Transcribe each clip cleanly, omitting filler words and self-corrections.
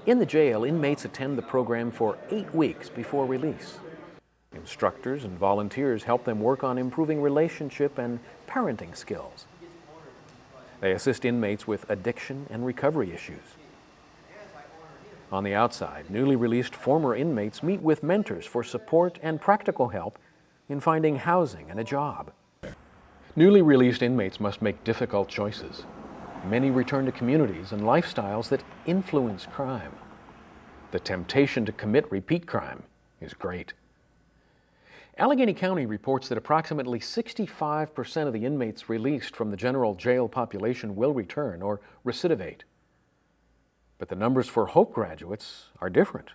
In the jail, inmates attend the program for 8 weeks before release. Instructors and volunteers help them work on improving relationship and parenting skills. They assist inmates with addiction and recovery issues. On the outside, newly released former inmates meet with mentors for support and practical help in finding housing and a job. Newly released inmates must make difficult choices. Many return to communities and lifestyles that influence crime. The temptation to commit repeat crime is great. Allegheny County reports that approximately 65% of the inmates released from the general jail population will return or recidivate. But the numbers for HOPE graduates are different.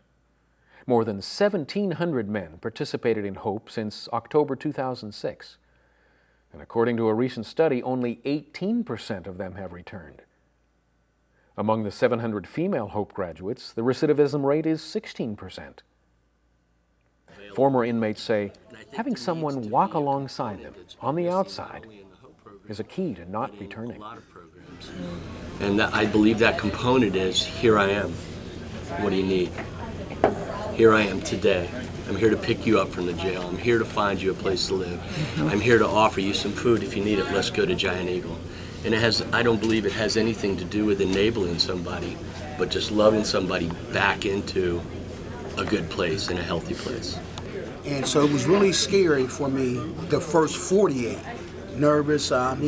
More than 1,700 men participated in HOPE since October 2006. And according to a recent study, only 18% of them have returned. Among the 700 female HOPE graduates, the recidivism rate is 16%. Former inmates say having someone walk alongside them on the outside is a key to not returning. And I believe that component is, here I am. What do you need? Here I am today. I'm here to pick you up from the jail. I'm here to find you a place to live. I'm here to offer you some food. If you need it, let's go to Giant Eagle. And I don't believe it has anything to do with enabling somebody, but just loving somebody back into a good place and a healthy place. And so it was really scary for me the first 48. Nervous, not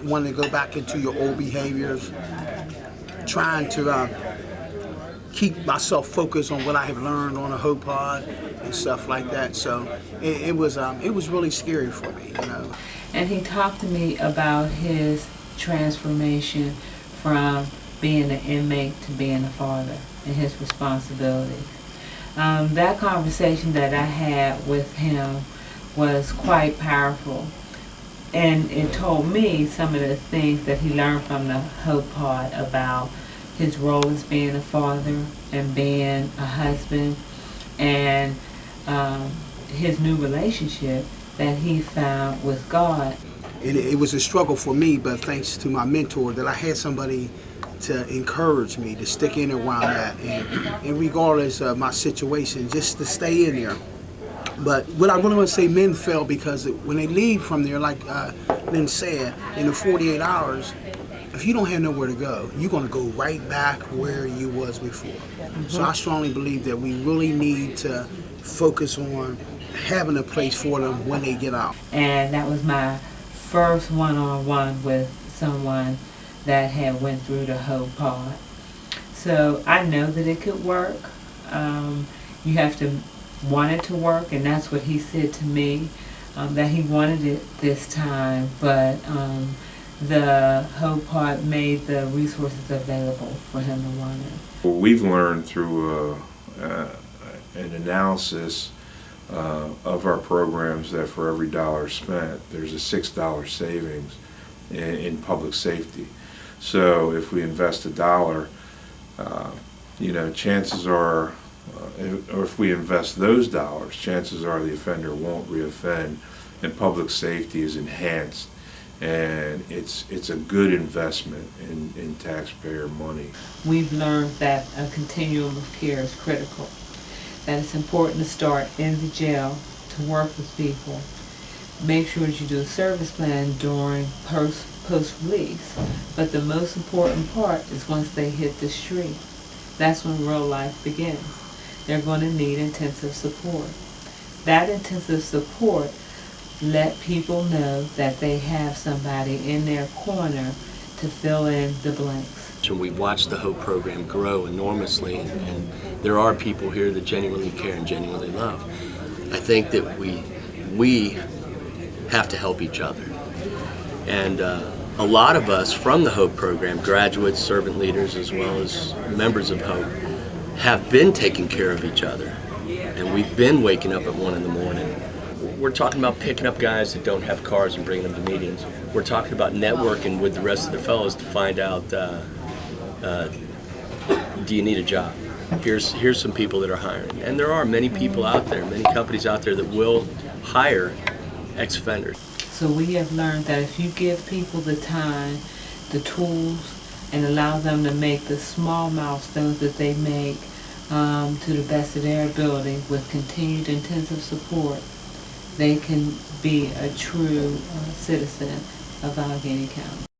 wanting to go back into your old behaviors, trying to keep myself focused on what I have learned on a HOPE pod and stuff like that. So it was really scary for me, And he talked to me about his transformation from being an inmate to being a father and his responsibility. That conversation that I had with him was quite powerful. And it told me some of the things that he learned from the HOPE pod about his role as being a father and being a husband, and his new relationship that he found with God. And it was a struggle for me, but thanks to my mentor that I had somebody to encourage me to stick in there where I'm at, and regardless of my situation, just to stay in there. But what I really want to say, men fail because when they leave from there, like Lynn said, in the 48 hours, if you don't have nowhere to go, you're going to go right back where you was before. Mm-hmm. So I strongly believe that we really need to focus on having a place for them when they get out. And that was my first one-on-one with someone that had went through the HOPE pod. So I know that it could work. You have to want it to work, and that's what he said to me, that he wanted it this time, but the HOPE pod made the resources available for him to want it. Well, we've learned through an analysis of our programs that for every dollar spent, there's a $6 savings in public safety. So if we invest $1, chances are, or if we invest those dollars, chances are the offender won't reoffend, and public safety is enhanced. And it's a good investment in taxpayer money. We've learned that a continuum of care is critical, that it's important to start in the jail to work with people. Make sure that you do a service plan during post-release, but the most important part is once they hit the street. That's when real life begins. They're going to need intensive support. That intensive support let people know that they have somebody in their corner to fill in the blanks. So we watched the HOPE program grow enormously, and there are people here that genuinely care and genuinely love. I think that we have to help each other. And a lot of us from the HOPE program, graduates, servant leaders, as well as members of HOPE, have been taking care of each other. And we've been waking up at 1 in the morning. We're talking about picking up guys that don't have cars and bringing them to meetings. We're talking about networking with the rest of the fellows to find out, do you need a job? Here's some people that are hiring. And there are many people out there, many companies out there that will hire ex-offenders. So we have learned that if you give people the time, the tools, and allow them to make the small milestones that they make to the best of their ability with continued intensive support, they can be a true citizen of Allegheny County.